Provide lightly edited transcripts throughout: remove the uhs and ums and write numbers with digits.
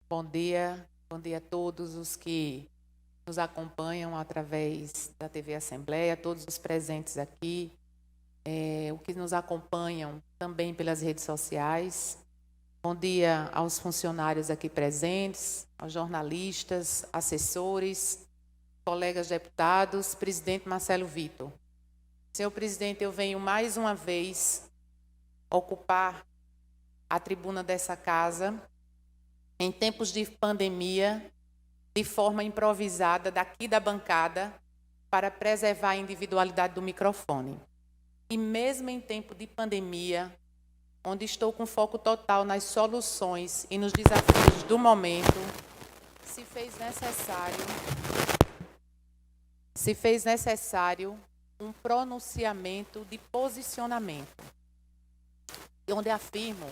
Bom dia a todos os que nos acompanham através da TV Assembleia, todos os presentes aqui, os que nos acompanham também pelas redes sociais. Bom dia aos funcionários aqui presentes, aos jornalistas, assessores, colegas deputados, presidente Marcelo Vitor. Senhor presidente, eu venho mais uma vez ocupar a tribuna dessa casa em tempos de pandemia, de forma improvisada, daqui da bancada, para preservar a individualidade do microfone. E mesmo em tempo de pandemia, onde estou com foco total nas soluções e nos desafios do momento, se fez necessário um pronunciamento de posicionamento, onde afirmo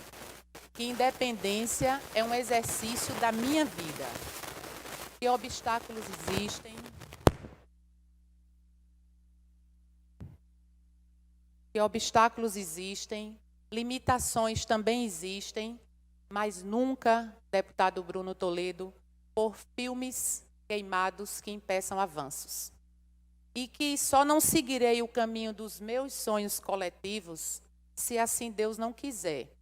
que independência é um exercício da minha vida, que obstáculos existem, limitações também existem, mas nunca, deputado Bruno Toledo, por filmes queimados que impeçam avanços. E que só não seguirei o caminho dos meus sonhos coletivos se assim Deus não quiser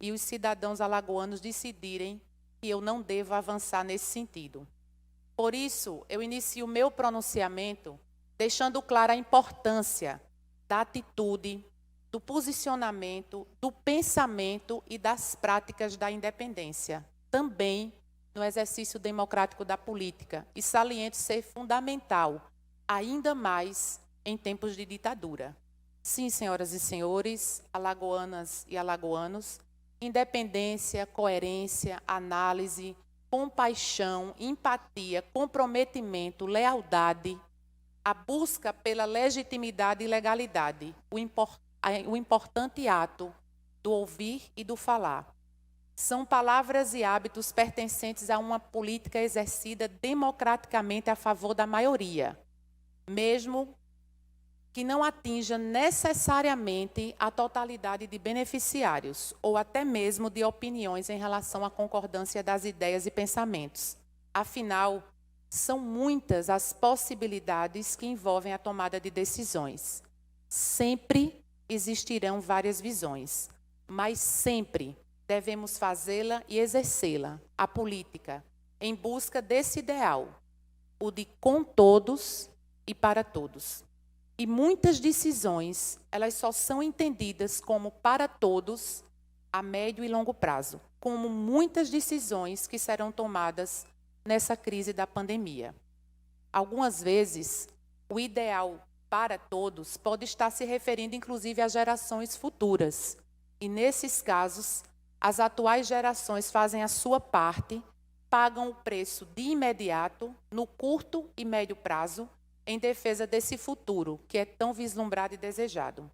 e os cidadãos alagoanos decidirem que eu não devo avançar nesse sentido. Por isso, eu inicio o meu pronunciamento deixando clara a importância da atitude, do posicionamento, do pensamento e das práticas da independência, também no exercício democrático da política, e saliento ser fundamental, ainda mais em tempos de ditadura. Sim, senhoras e senhores, alagoanas e alagoanos, independência, coerência, análise, compaixão, empatia, comprometimento, lealdade, a busca pela legitimidade e legalidade, o importante ato do ouvir e do falar. São palavras e hábitos pertencentes a uma política exercida democraticamente a favor da maioria, mesmo que não atinja necessariamente a totalidade de beneficiários ou até mesmo de opiniões em relação à concordância das ideias e pensamentos. Afinal, são muitas as possibilidades que envolvem a tomada de decisões. Sempre existirão várias visões, mas sempre devemos fazê-la e exercê-la, a política, em busca desse ideal, o de com todos e para todos. E muitas decisões, elas só são entendidas como para todos a médio e longo prazo, como muitas decisões que serão tomadas nessa crise da pandemia. Algumas vezes, o ideal para todos pode estar se referindo, inclusive, a gerações futuras. E, nesses casos, as atuais gerações fazem a sua parte, pagam o preço de imediato, no curto e médio prazo, em defesa desse futuro que é tão vislumbrado e desejado.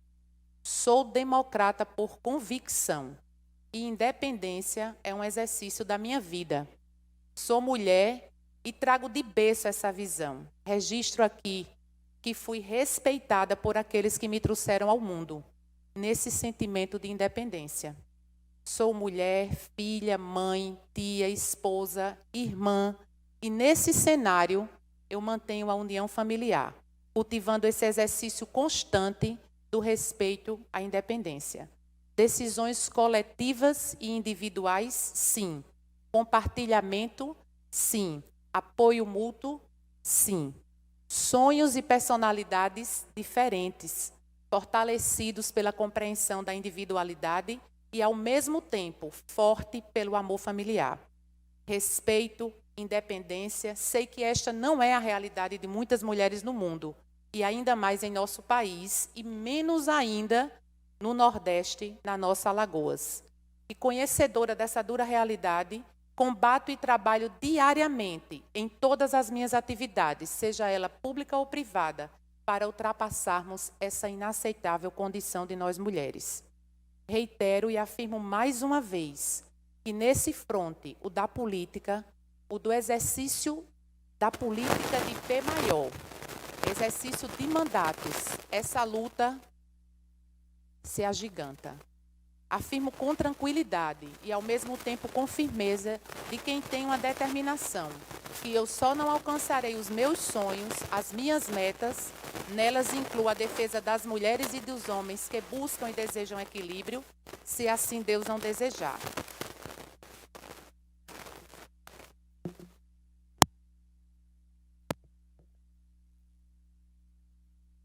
Sou democrata por convicção e independência é um exercício da minha vida. Sou mulher e trago de berço essa visão. Registro aqui que fui respeitada por aqueles que me trouxeram ao mundo, nesse sentimento de independência. Sou mulher, filha, mãe, tia, esposa, irmã, e nesse cenário eu mantenho a união familiar, cultivando esse exercício constante do respeito à independência. Decisões coletivas e individuais, sim. Compartilhamento, sim. Apoio mútuo, sim. Sonhos e personalidades diferentes, fortalecidos pela compreensão da individualidade e, ao mesmo tempo, forte pelo amor familiar. Respeito, independência, sei que esta não é a realidade de muitas mulheres no mundo, e ainda mais em nosso país, e menos ainda no Nordeste, na nossa Alagoas. E conhecedora dessa dura realidade, combato e trabalho diariamente em todas as minhas atividades, seja ela pública ou privada, para ultrapassarmos essa inaceitável condição de nós mulheres. Reitero e afirmo mais uma vez que nesse fronte, o da política, o do exercício da política de P maior, exercício de mandatos, essa luta se agiganta. Afirmo com tranquilidade e, ao mesmo tempo, com firmeza de quem tem uma determinação, que eu só não alcançarei os meus sonhos, as minhas metas, nelas incluo a defesa das mulheres e dos homens que buscam e desejam equilíbrio, se assim Deus não desejar.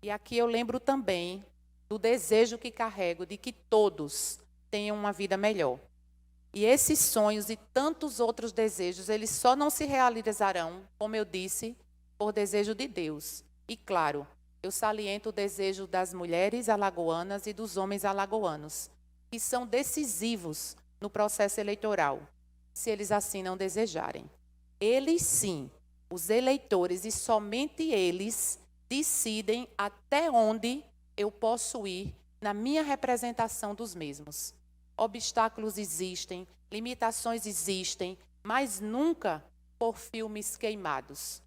E aqui eu lembro também do desejo que carrego de que todos tenham uma vida melhor. E esses sonhos e tantos outros desejos, eles só não se realizarão, como eu disse, por desejo de Deus. E claro, eu saliento o desejo das mulheres alagoanas e dos homens alagoanos, que são decisivos no processo eleitoral, se eles assim não desejarem. Eles sim, os eleitores, e somente eles, decidem até onde eu posso ir na minha representação dos mesmos. Obstáculos existem, limitações existem, mas nunca por filmes queimados.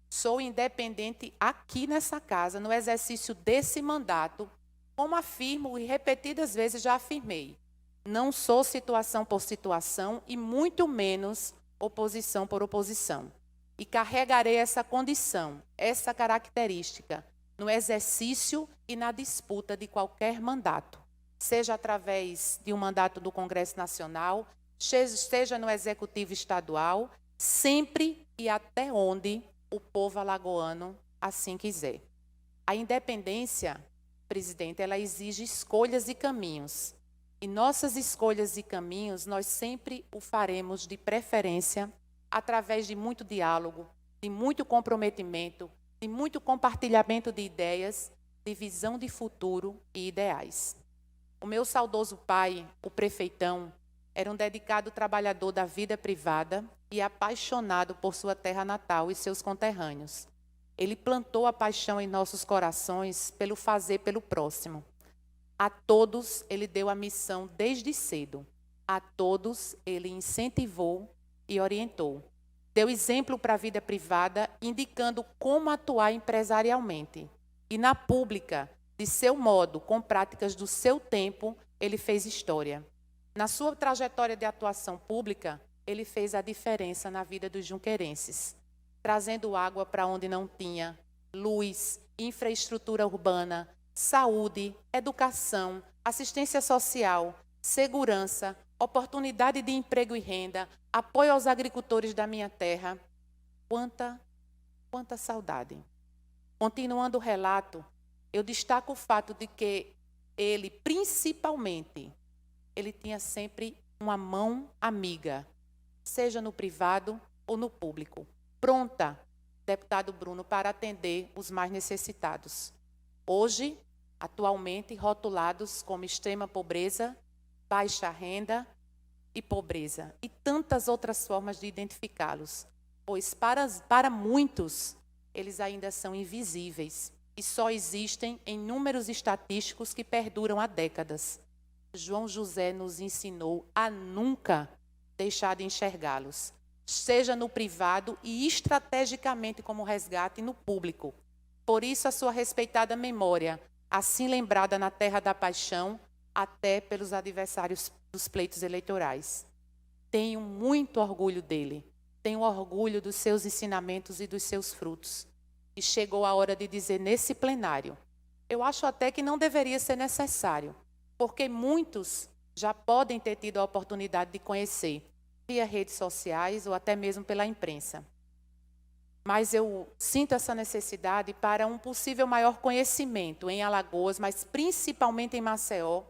Sou independente aqui nessa casa, no exercício desse mandato, como afirmo e repetidas vezes já afirmei. Não sou situação por situação e muito menos oposição por oposição. E carregarei essa condição, essa característica, no exercício e na disputa de qualquer mandato, seja através de um mandato do Congresso Nacional, seja no Executivo Estadual, sempre e até onde o povo alagoano assim quiser. A independência, presidente, ela exige escolhas e caminhos. E nossas escolhas e caminhos, nós sempre o faremos de preferência através de muito diálogo, de muito comprometimento, de muito compartilhamento de ideias, de visão de futuro e ideais. O meu saudoso pai, o prefeitão, era um dedicado trabalhador da vida privada e apaixonado por sua terra natal e seus conterrâneos. Ele plantou a paixão em nossos corações pelo fazer pelo próximo. A todos ele deu a missão desde cedo. A todos ele incentivou e orientou. Deu exemplo para a vida privada, indicando como atuar empresarialmente. E na pública, de seu modo, com práticas do seu tempo, ele fez história. Na sua trajetória de atuação pública, ele fez a diferença na vida dos junquerenses, trazendo água para onde não tinha, luz, infraestrutura urbana, saúde, educação, assistência social, segurança, oportunidade de emprego e renda, apoio aos agricultores da minha terra. Quanta saudade. Continuando o relato, eu destaco o fato de que ele, principalmente, ele tinha sempre uma mão amiga, seja no privado ou no público, pronta, deputado Bruno, para atender os mais necessitados. Hoje, atualmente, rotulados como extrema pobreza, baixa renda e pobreza, e tantas outras formas de identificá-los, pois para muitos, eles ainda são invisíveis e só existem em números estatísticos que perduram há décadas. João José nos ensinou a nunca deixar de enxergá-los, seja no privado e estrategicamente como resgate no público. Por isso a sua respeitada memória, assim lembrada na terra da paixão, até pelos adversários dos pleitos eleitorais. Tenho muito orgulho dele, tenho orgulho dos seus ensinamentos e dos seus frutos. E chegou a hora de dizer nesse plenário, eu acho até que não deveria ser necessário, porque muitos já podem ter tido a oportunidade de conhecer, via redes sociais ou até mesmo pela imprensa. Mas eu sinto essa necessidade para um possível maior conhecimento em Alagoas, mas principalmente em Maceió,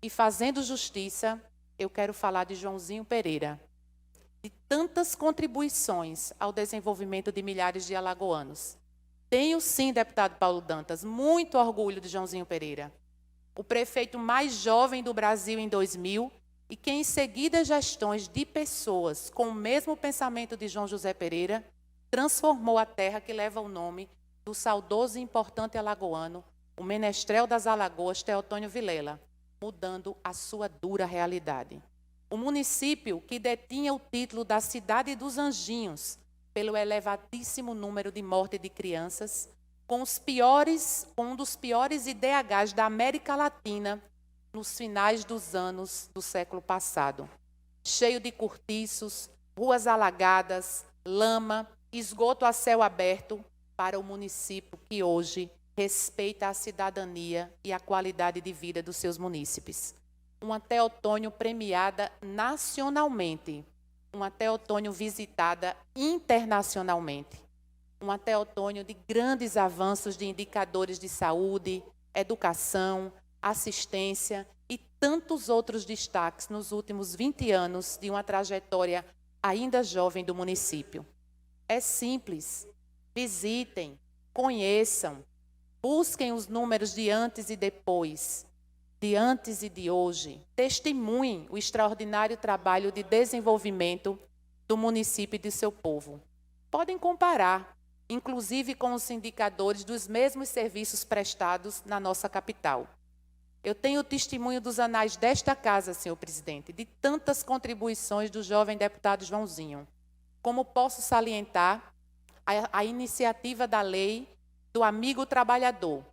e fazendo justiça, eu quero falar de Joãozinho Pereira, de tantas contribuições ao desenvolvimento de milhares de alagoanos. Tenho sim, deputado Paulo Dantas, muito orgulho de Joãozinho Pereira, o prefeito mais jovem do Brasil em 2000 e que em seguidas gestões de pessoas com o mesmo pensamento de João José Pereira, transformou a terra que leva o nome do saudoso e importante alagoano, o menestrel das Alagoas, Teotônio Vilela, mudando a sua dura realidade. O município que detinha o título da Cidade dos Anjinhos, pelo elevadíssimo número de mortes de crianças, com um dos piores IDHs da América Latina, nos finais dos anos do século passado, cheio de cortiços, ruas alagadas, lama, esgoto a céu aberto, para o município que hoje respeita a cidadania e a qualidade de vida dos seus munícipes. Uma Teotônio premiada nacionalmente, uma Teotônio visitada internacionalmente, uma Teotônio de grandes avanços de indicadores de saúde, educação, assistência e tantos outros destaques nos últimos 20 anos de uma trajetória ainda jovem do município. É simples, visitem, conheçam, busquem os números de antes e depois, de antes e de hoje, testemunhem o extraordinário trabalho de desenvolvimento do município e de seu povo. Podem comparar, inclusive com os indicadores dos mesmos serviços prestados na nossa capital. Eu tenho o testemunho dos anais desta casa, senhor presidente, de tantas contribuições do jovem deputado Joãozinho. Como posso salientar a iniciativa da lei do amigo trabalhador,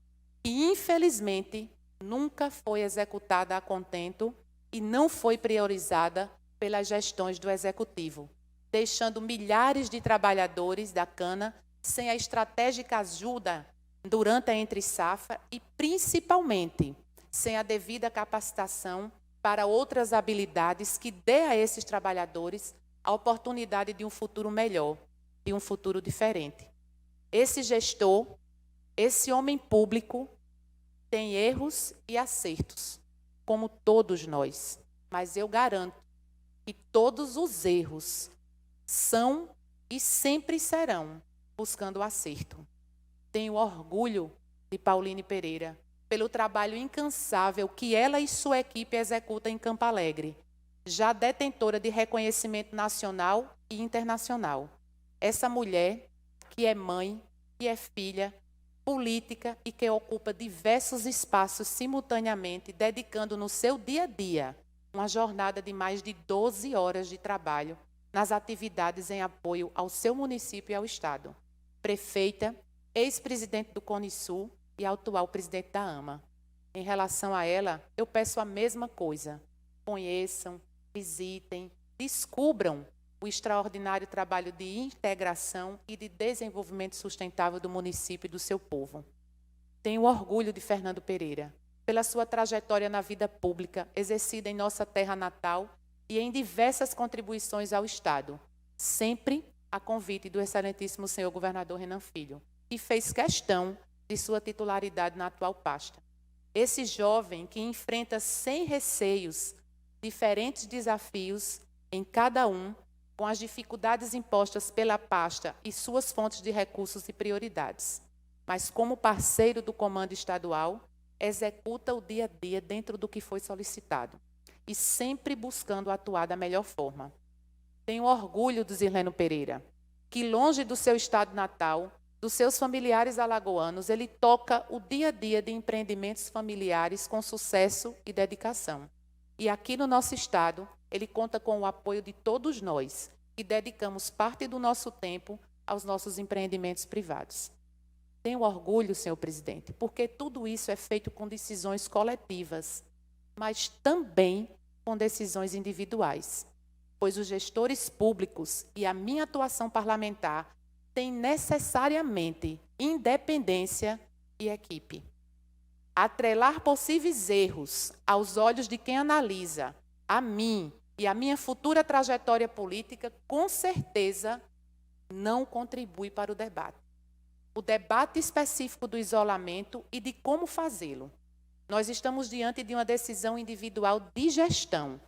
e infelizmente nunca foi executada a contento e não foi priorizada pelas gestões do Executivo, deixando milhares de trabalhadores da cana sem a estratégica ajuda durante a entre-safra e, principalmente, sem a devida capacitação para outras habilidades que dê a esses trabalhadores a oportunidade de um futuro melhor, de um futuro diferente. Esse gestor, esse homem público, tem erros e acertos, como todos nós, mas eu garanto que todos os erros são e sempre serão buscando o acerto. Tenho orgulho de Pauline Pereira pelo trabalho incansável que ela e sua equipe executam em Campo Alegre, já detentora de reconhecimento nacional e internacional. Essa mulher, que é mãe, que é filha, política e que ocupa diversos espaços simultaneamente, dedicando no seu dia a dia uma jornada de mais de 12 horas de trabalho nas atividades em apoio ao seu município e ao Estado. Prefeita, ex-presidente do CONISUL e atual presidente da AMA. Em relação a ela, eu peço a mesma coisa. Conheçam, visitem, descubram o extraordinário trabalho de integração e de desenvolvimento sustentável do município e do seu povo. Tenho orgulho de Fernando Pereira, pela sua trajetória na vida pública, exercida em nossa terra natal e em diversas contribuições ao Estado, sempre a convite do excelentíssimo senhor governador Renan Filho, que fez questão de sua titularidade na atual pasta. Esse jovem que enfrenta sem receios diferentes desafios em cada um, com as dificuldades impostas pela pasta e suas fontes de recursos e prioridades, mas como parceiro do comando estadual, executa o dia a dia dentro do que foi solicitado e sempre buscando atuar da melhor forma. Tenho orgulho do Zirleno Pereira, que longe do seu estado natal, dos seus familiares alagoanos, ele toca o dia a dia de empreendimentos familiares com sucesso e dedicação. E aqui no nosso estado, ele conta com o apoio de todos nós, que dedicamos parte do nosso tempo aos nossos empreendimentos privados. Tenho orgulho, senhor presidente, porque tudo isso é feito com decisões coletivas, mas também com decisões individuais, pois os gestores públicos e a minha atuação parlamentar têm necessariamente independência e equipe. Atrelar possíveis erros aos olhos de quem analisa a mim e a minha futura trajetória política, com certeza, não contribui para o debate. O debate específico do isolamento e de como fazê-lo. Nós estamos diante de uma decisão individual de gestão,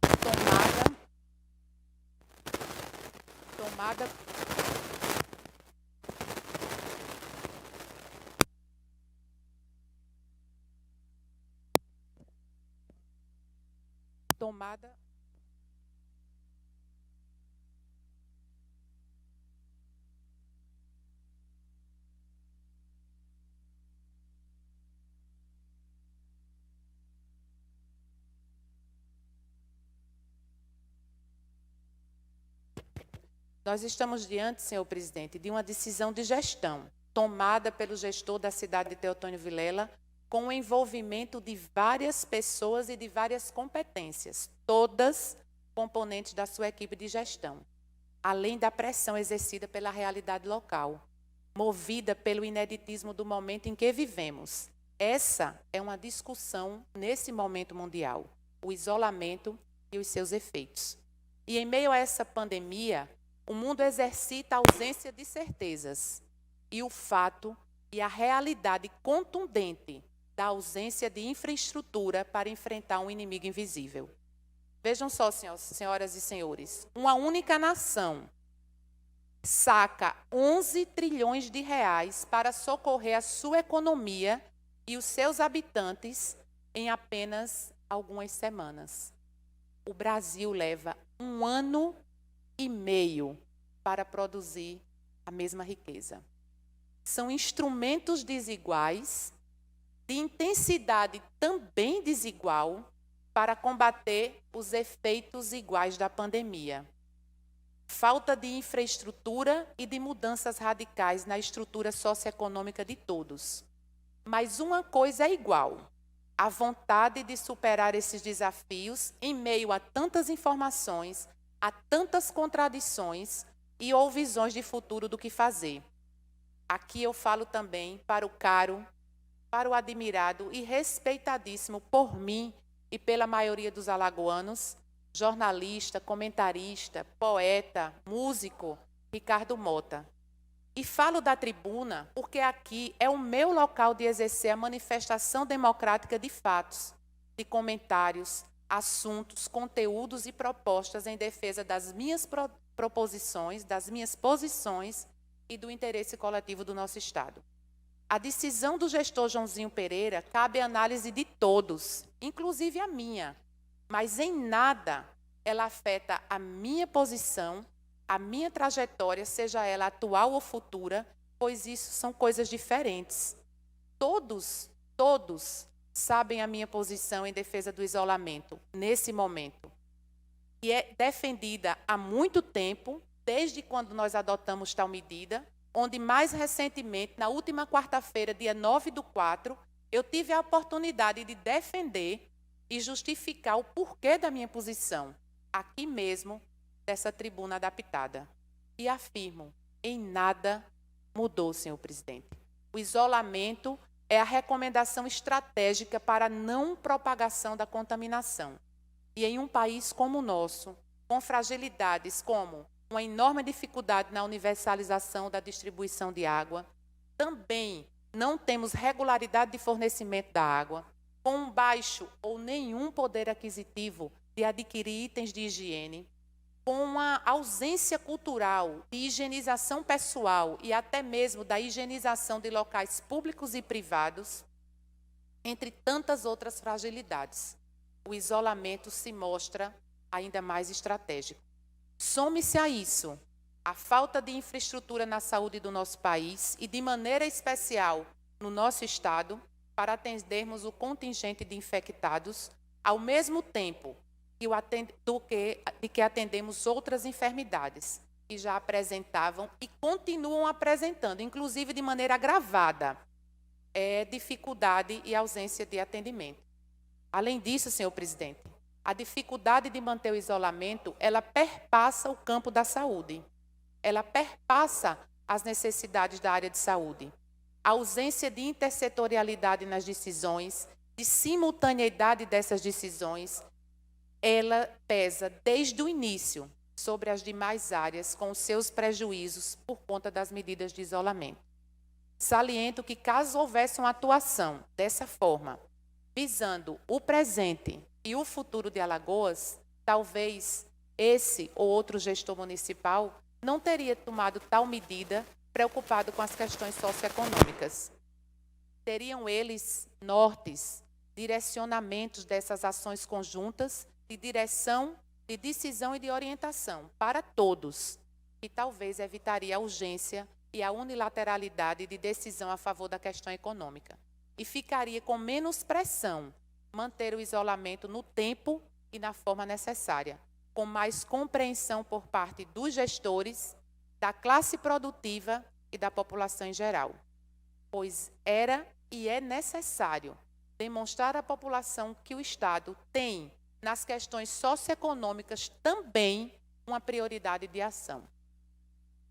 tomada. Nós estamos diante, senhor presidente, de uma decisão de gestão tomada pelo gestor da cidade de Teotônio Vilela com o envolvimento de várias pessoas e de várias competências, todas componentes da sua equipe de gestão, além da pressão exercida pela realidade local, movida pelo ineditismo do momento em que vivemos. Essa é uma discussão nesse momento mundial, o isolamento e os seus efeitos. E em meio a essa pandemia, o mundo exercita a ausência de certezas e o fato e a realidade contundente da ausência de infraestrutura para enfrentar um inimigo invisível. Vejam só, senhoras e senhores, uma única nação saca 11 trilhões de reais para socorrer a sua economia e os seus habitantes em apenas algumas semanas. O Brasil leva 1 ano e meio para produzir a mesma riqueza. São instrumentos desiguais, de intensidade também desigual, para combater os efeitos iguais da pandemia. Falta de infraestrutura e de mudanças radicais na estrutura socioeconômica de todos. Mas uma coisa é igual: a vontade de superar esses desafios em meio a tantas informações, a tantas contradições e ou visões de futuro do que fazer. Aqui eu falo também para o caro, para o admirado e respeitadíssimo por mim e pela maioria dos alagoanos, jornalista, comentarista, poeta, músico, Ricardo Mota. E falo da tribuna porque aqui é o meu local de exercer a manifestação democrática de fatos, de comentários, assuntos, conteúdos e propostas em defesa das minhas proposições, das minhas posições e do interesse coletivo do nosso Estado. A decisão do gestor Joãozinho Pereira cabe à análise de todos, inclusive a minha, mas em nada ela afeta a minha posição, a minha trajetória, seja ela atual ou futura, pois isso são coisas diferentes. Todos sabem a minha posição em defesa do isolamento, nesse momento. E é defendida há muito tempo, desde quando nós adotamos tal medida, onde mais recentemente, na última quarta-feira, dia 9/4, eu tive a oportunidade de defender e justificar o porquê da minha posição, aqui mesmo, dessa tribuna adaptada. E afirmo, em nada mudou, senhor presidente. O isolamento é a recomendação estratégica para a não propagação da contaminação. E em um país como o nosso, com fragilidades como uma enorme dificuldade na universalização da distribuição de água, também não temos regularidade de fornecimento da água, com um baixo ou nenhum poder aquisitivo de adquirir itens de higiene, com uma ausência cultural de higienização pessoal e até mesmo da higienização de locais públicos e privados, entre tantas outras fragilidades. O isolamento se mostra ainda mais estratégico. Some-se a isso a falta de infraestrutura na saúde do nosso país e, de maneira especial, no nosso Estado, para atendermos o contingente de infectados, ao mesmo tempo que atendemos outras enfermidades que já apresentavam e continuam apresentando, inclusive de maneira agravada, dificuldade e ausência de atendimento. Além disso, senhor presidente, a dificuldade de manter o isolamento, ela perpassa o campo da saúde. Ela perpassa as necessidades da área de saúde. A ausência de intersetorialidade nas decisões, de simultaneidade dessas decisões, ela pesa desde o início sobre as demais áreas com os seus prejuízos por conta das medidas de isolamento. Saliento que, caso houvesse uma atuação dessa forma, visando o presente e o futuro de Alagoas, talvez esse ou outro gestor municipal não teria tomado tal medida preocupado com as questões socioeconômicas. Teriam eles nortes, direcionamentos dessas ações conjuntas de direção, de decisão e de orientação para todos, que talvez evitaria a urgência e a unilateralidade de decisão a favor da questão econômica. E ficaria com menos pressão manter o isolamento no tempo e na forma necessária, com mais compreensão por parte dos gestores, da classe produtiva e da população em geral. Pois era e é necessário demonstrar à população que o Estado tem, nas questões socioeconômicas, também uma prioridade de ação.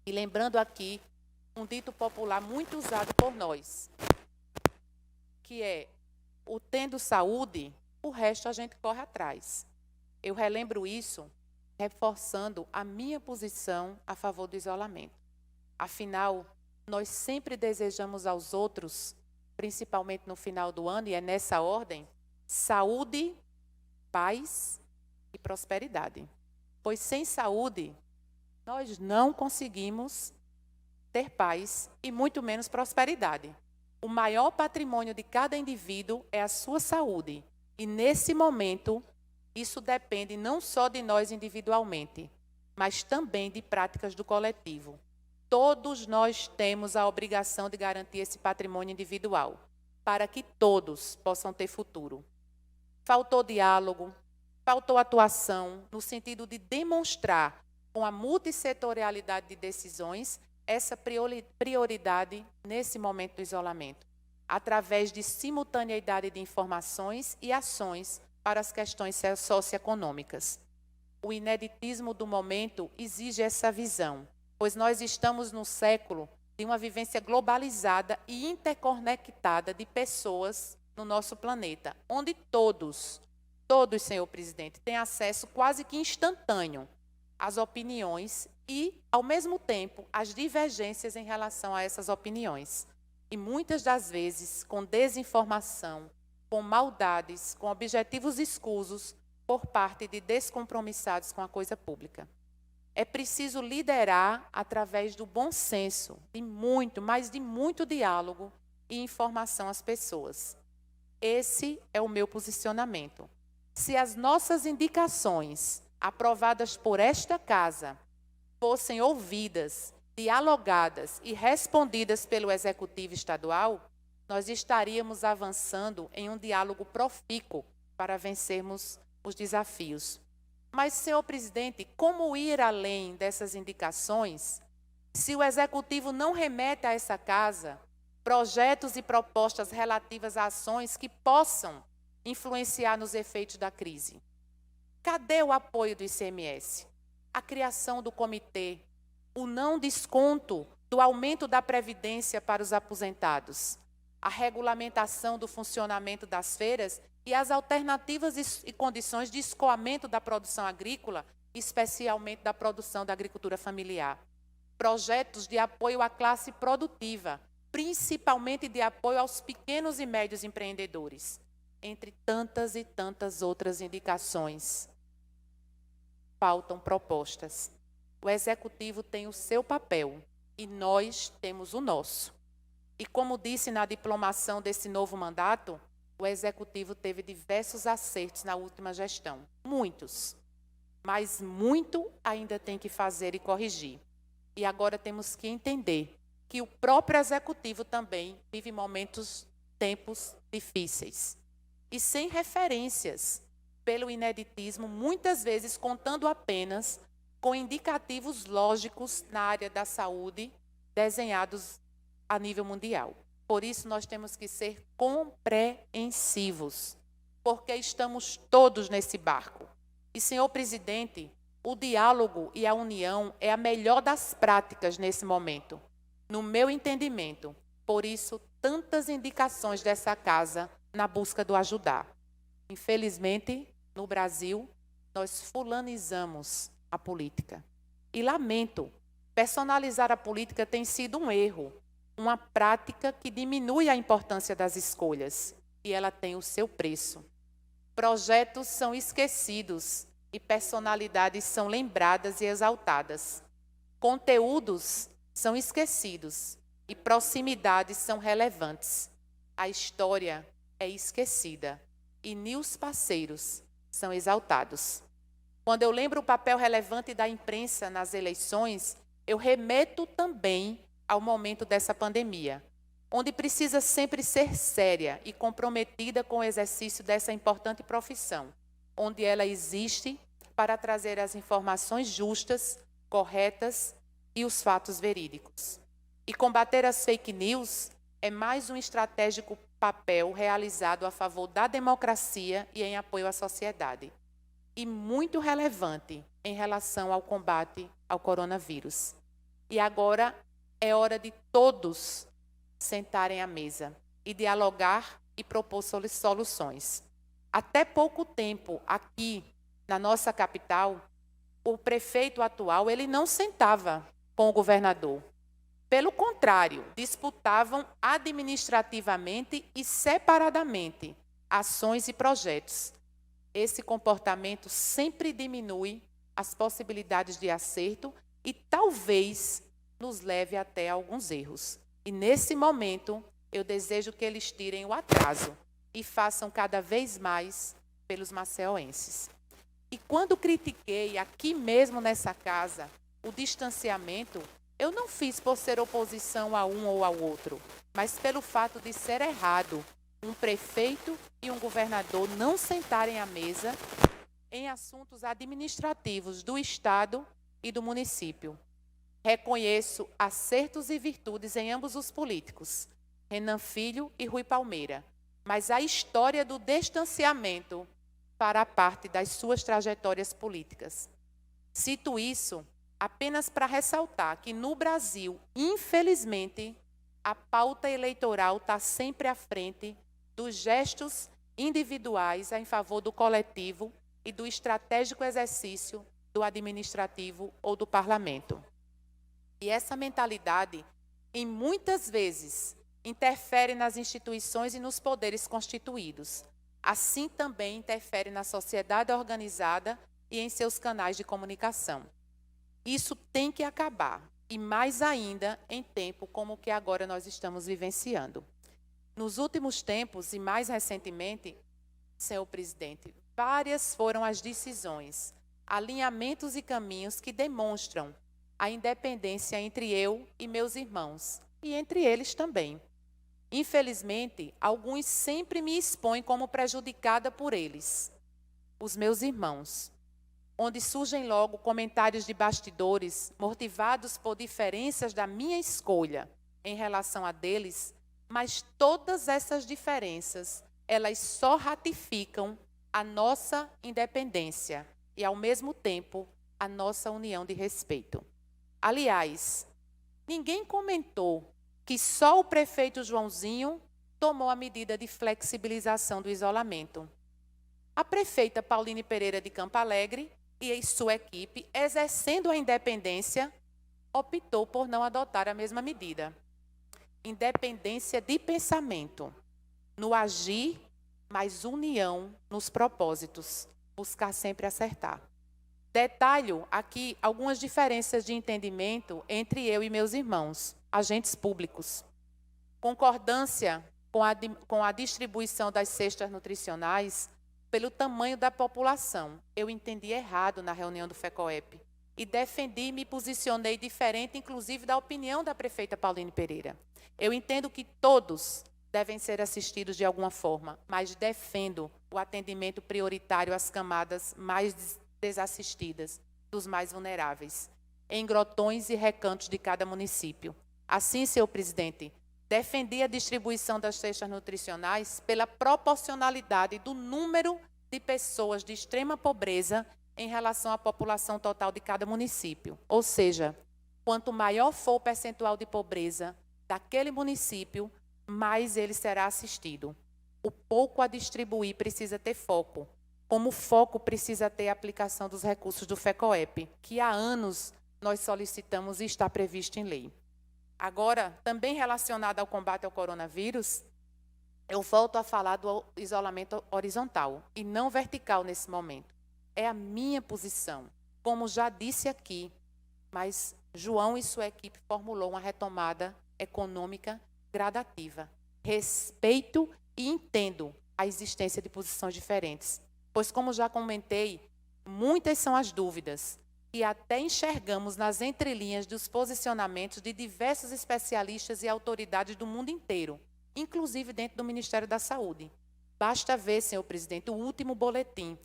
E lembrando aqui um dito popular muito usado por nós, que é: o tendo saúde, o resto a gente corre atrás. Eu relembro isso reforçando a minha posição a favor do isolamento. Afinal, nós sempre desejamos aos outros, principalmente no final do ano, e é nessa ordem, saúde, paz e prosperidade. Pois sem saúde, nós não conseguimos ter paz e muito menos prosperidade. O maior patrimônio de cada indivíduo é a sua saúde. E nesse momento, isso depende não só de nós individualmente, mas também de práticas do coletivo. Todos nós temos a obrigação de garantir esse patrimônio individual, para que todos possam ter futuro. Faltou diálogo, faltou atuação, no sentido de demonstrar, com a multissetorialidade de decisões, essa prioridade nesse momento do isolamento, através de simultaneidade de informações e ações para as questões socioeconômicas. O ineditismo do momento exige essa visão, pois nós estamos no século de uma vivência globalizada e interconectada de pessoas no nosso planeta, onde todos, senhor presidente, têm acesso quase que instantâneo às opiniões e, ao mesmo tempo, às divergências em relação a essas opiniões. E muitas das vezes com desinformação, com maldades, com objetivos escusos por parte de descompromissados com a coisa pública. É preciso liderar através do bom senso, mas de muito diálogo e informação às pessoas. Esse é o meu posicionamento. Se as nossas indicações, aprovadas por esta casa, fossem ouvidas, dialogadas e respondidas pelo Executivo Estadual, nós estaríamos avançando em um diálogo profícuo para vencermos os desafios. Mas, senhor presidente, como ir além dessas indicações se o Executivo não remete a essa casa projetos e propostas relativas a ações que possam influenciar nos efeitos da crise? Cadê o apoio do ICMS? A criação do comitê, o não desconto do aumento da previdência para os aposentados, a regulamentação do funcionamento das feiras e as alternativas e condições de escoamento da produção agrícola, especialmente da produção da agricultura familiar. Projetos de apoio à classe produtiva, principalmente de apoio aos pequenos e médios empreendedores, entre tantas e tantas outras indicações. Faltam propostas. O Executivo tem o seu papel e nós temos o nosso. E como disse na diplomação desse novo mandato, o Executivo teve diversos acertos na última gestão. Muitos. Mas muito ainda tem que fazer e corrigir. E agora temos que entender que o próprio Executivo também vive tempos difíceis. E sem referências, pelo ineditismo, muitas vezes contando apenas com indicativos lógicos na área da saúde, desenhados a nível mundial. Por isso, nós temos que ser compreensivos, porque estamos todos nesse barco. E, senhor presidente, o diálogo e a união é a melhor das práticas nesse momento, no meu entendimento. Por isso, tantas indicações dessa casa na busca do ajudar. Infelizmente, no Brasil, nós fulanizamos a política. E lamento, personalizar a política tem sido um erro, uma prática que diminui a importância das escolhas, e ela tem o seu preço. Projetos são esquecidos e personalidades são lembradas e exaltadas. Conteúdos são esquecidos e proximidades são relevantes. A história é esquecida e os parceiros são exaltados. Quando eu lembro o papel relevante da imprensa nas eleições, eu remeto também ao momento dessa pandemia, onde precisa sempre ser séria e comprometida com o exercício dessa importante profissão, onde ela existe para trazer as informações justas, corretas e os fatos verídicos. E combater as fake news é mais um estratégico papel realizado a favor da democracia e em apoio à sociedade, e muito relevante em relação ao combate ao coronavírus. E agora é hora de todos sentarem à mesa e dialogar e propor soluções. Até pouco tempo, aqui na nossa capital, o prefeito atual ele não sentava com o governador. Pelo contrário, disputavam administrativamente e separadamente ações e projetos. Esse comportamento sempre diminui as possibilidades de acerto e talvez nos leve até a alguns erros. E nesse momento, eu desejo que eles tirem o atraso e façam cada vez mais pelos maceoenses. E quando critiquei aqui mesmo nessa casa o distanciamento, eu não fiz por ser oposição a um ou ao outro, mas pelo fato de ser errado um prefeito e um governador não sentarem à mesa em assuntos administrativos do Estado e do município. Reconheço acertos e virtudes em ambos os políticos, Renan Filho e Rui Palmeira, mas a história do distanciamento fará parte das suas trajetórias políticas. Cito isso apenas para ressaltar que no Brasil, infelizmente, a pauta eleitoral está sempre à frente dos gestos individuais em favor do coletivo e do estratégico exercício do administrativo ou do parlamento. E essa mentalidade, em muitas vezes, interfere nas instituições e nos poderes constituídos. Assim também interfere na sociedade organizada e em seus canais de comunicação. Isso tem que acabar, e mais ainda em tempo como o que agora nós estamos vivenciando. Nos últimos tempos, e mais recentemente, senhor presidente, várias foram as decisões, alinhamentos e caminhos que demonstram a independência entre eu e meus irmãos, e entre eles também. Infelizmente, alguns sempre me expõem como prejudicada por eles, os meus irmãos, onde surgem logo comentários de bastidores motivados por diferenças da minha escolha em relação a deles, mas todas essas diferenças, elas só ratificam a nossa independência e, ao mesmo tempo, a nossa união de respeito. Aliás, ninguém comentou que só o prefeito Joãozinho tomou a medida de flexibilização do isolamento. A prefeita Pauline Pereira de Campo Alegre e sua equipe, exercendo a independência, optou por não adotar a mesma medida. Independência de pensamento, no agir, mas união nos propósitos, buscar sempre acertar. Detalho aqui algumas diferenças de entendimento entre eu e meus irmãos, agentes públicos. Concordância com a distribuição das cestas nutricionais pelo tamanho da população. Eu entendi errado na reunião do FECOEP e defendi e me posicionei diferente, inclusive da opinião da prefeita Pauline Pereira. Eu entendo que todos devem ser assistidos de alguma forma, mas defendo o atendimento prioritário às camadas mais desassistidas, dos mais vulneráveis, em grotões e recantos de cada município. Assim, senhor presidente, defendi a distribuição das cestas nutricionais pela proporcionalidade do número de pessoas de extrema pobreza em relação à população total de cada município. Ou seja, quanto maior for o percentual de pobreza daquele município, mais ele será assistido. O pouco a distribuir precisa ter foco, como o foco precisa ter a aplicação dos recursos do FECOEP, que há anos nós solicitamos e está previsto em lei. Agora, também relacionado ao combate ao coronavírus, eu volto a falar do isolamento horizontal e não vertical nesse momento. É a minha posição, como já disse aqui, mas João e sua equipe formulou uma retomada econômica gradativa. Respeito e entendo a existência de posições diferentes, pois, como já comentei, muitas são as dúvidas e até enxergamos nas entrelinhas dos posicionamentos de diversos especialistas e autoridades do mundo inteiro, inclusive dentro do Ministério da Saúde. Basta ver, senhor presidente, o último boletim,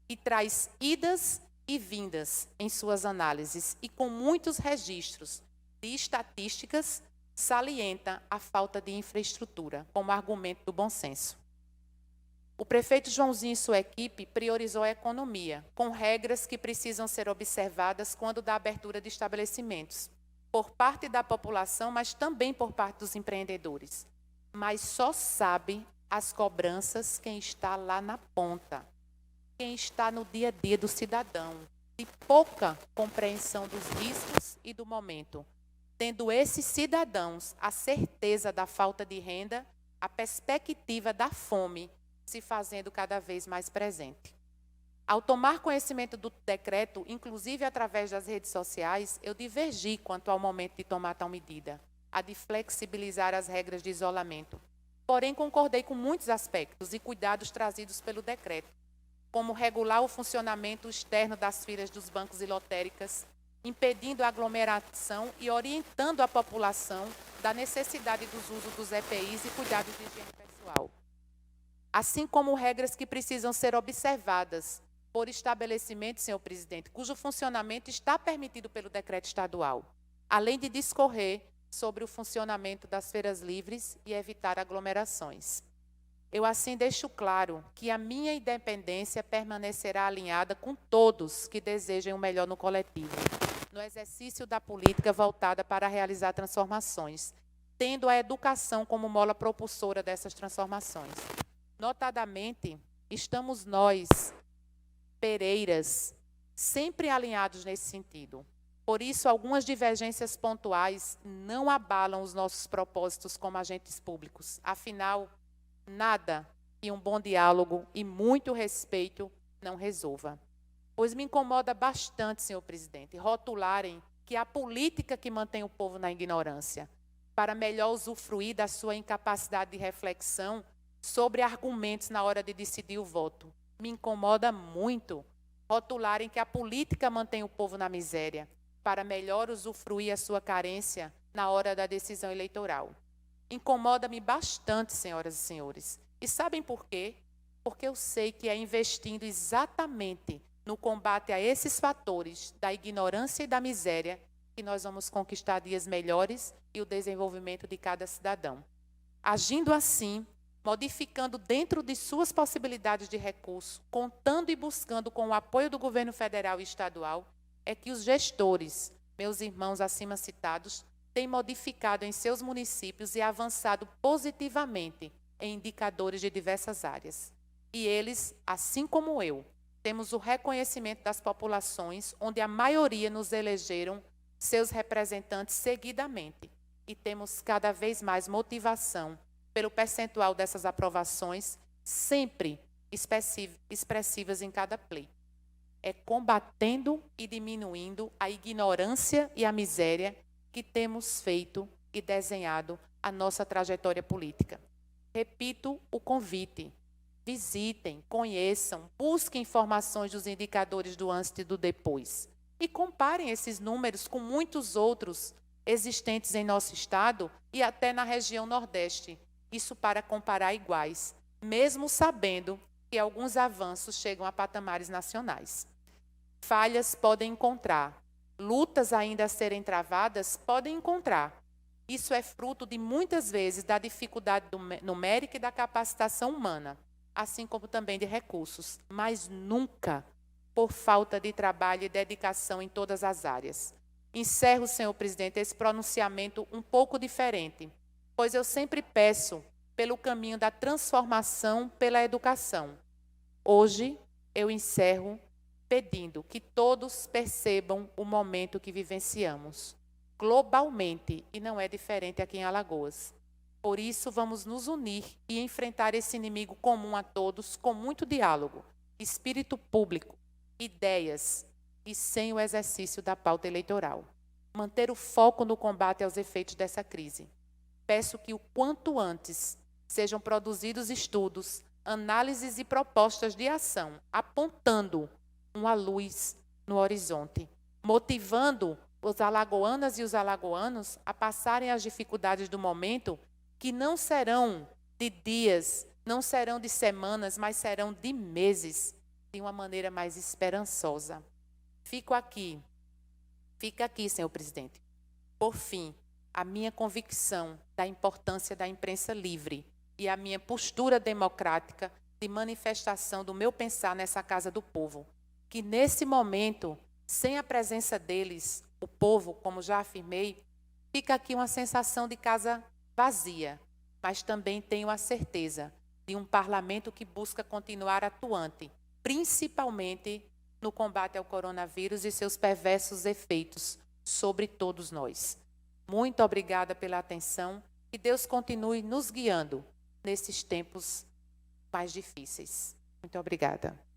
que traz idas e vindas em suas análises e com muitos registros de estatísticas salienta a falta de infraestrutura como argumento do bom senso. O prefeito Joãozinho e sua equipe priorizou a economia, com regras que precisam ser observadas quando da abertura de estabelecimentos, por parte da população, mas também por parte dos empreendedores. Mas só sabe as cobranças quem está lá na ponta, quem está no dia a dia do cidadão, de pouca compreensão dos riscos e do momento, tendo esses cidadãos a certeza da falta de renda, a perspectiva da fome se fazendo cada vez mais presente. Ao tomar conhecimento do decreto, inclusive através das redes sociais, eu divergi quanto ao momento de tomar tal medida, a de flexibilizar as regras de isolamento. Porém, concordei com muitos aspectos e cuidados trazidos pelo decreto, como regular o funcionamento externo das filas dos bancos e lotéricas, impedindo a aglomeração e orientando a população da necessidade do uso dos EPIs e cuidados de higiene pessoal. Assim como regras que precisam ser observadas por estabelecimentos, senhor presidente, cujo funcionamento está permitido pelo decreto estadual, além de discorrer sobre o funcionamento das feiras livres e evitar aglomerações. Eu assim deixo claro que a minha independência permanecerá alinhada com todos que desejem o melhor no coletivo, no exercício da política voltada para realizar transformações, tendo a educação como mola propulsora dessas transformações. Notadamente, estamos nós, Pereiras, sempre alinhados nesse sentido. Por isso, algumas divergências pontuais não abalam os nossos propósitos como agentes públicos. Afinal, nada que um bom diálogo e muito respeito não resolva. Pois me incomoda bastante, senhor presidente, rotularem que é a política que mantém o povo na ignorância, para melhor usufruir da sua incapacidade de reflexão sobre argumentos na hora de decidir o voto. Me incomoda muito rotularem que a política mantém o povo na miséria, para melhor usufruir a sua carência na hora da decisão eleitoral. Incomoda-me bastante, senhoras e senhores. E sabem por quê? Porque eu sei que é investindo exatamente no combate a esses fatores da ignorância e da miséria que nós vamos conquistar dias melhores e o desenvolvimento de cada cidadão. Agindo assim, modificando dentro de suas possibilidades de recurso, contando e buscando com o apoio do governo federal e estadual, é que os gestores, meus irmãos acima citados, têm modificado em seus municípios e avançado positivamente em indicadores de diversas áreas. E eles, assim como eu, temos o reconhecimento das populações, onde a maioria nos elegeram seus representantes seguidamente, e temos cada vez mais motivação pelo percentual dessas aprovações, sempre expressivas em cada pleito. É combatendo e diminuindo a ignorância e a miséria que temos feito e desenhado a nossa trajetória política. Repito o convite. Visitem, conheçam, busquem informações dos indicadores do antes e do depois. E comparem esses números com muitos outros existentes em nosso estado e até na região Nordeste. Isso para comparar iguais, mesmo sabendo que alguns avanços chegam a patamares nacionais. Falhas podem encontrar, lutas ainda a serem travadas podem encontrar. Isso é fruto de muitas vezes da dificuldade numérica e da capacitação humana, assim como também de recursos, mas nunca por falta de trabalho e dedicação em todas as áreas. Encerro, senhor presidente, esse pronunciamento um pouco diferente, pois eu sempre peço pelo caminho da transformação pela educação. Hoje, eu encerro pedindo que todos percebam o momento que vivenciamos, globalmente, e não é diferente aqui em Alagoas. Por isso, vamos nos unir e enfrentar esse inimigo comum a todos com muito diálogo, espírito público, ideias e sem o exercício da pauta eleitoral. Manter o foco no combate aos efeitos dessa crise. Peço que o quanto antes sejam produzidos estudos, análises e propostas de ação, apontando uma luz no horizonte, motivando os alagoanas e os alagoanos a passarem as dificuldades do momento, que não serão de dias, não serão de semanas, mas serão de meses, de uma maneira mais esperançosa. Fica aqui, senhor presidente. Por fim, a minha convicção da importância da imprensa livre e a minha postura democrática de manifestação do meu pensar nessa Casa do Povo, que nesse momento, sem a presença deles, o povo, como já afirmei, fica aqui uma sensação de casa vazia, mas também tenho a certeza de um parlamento que busca continuar atuante, principalmente no combate ao coronavírus e seus perversos efeitos sobre todos nós. Muito obrigada pela atenção e Deus continue nos guiando nesses tempos mais difíceis. Muito obrigada.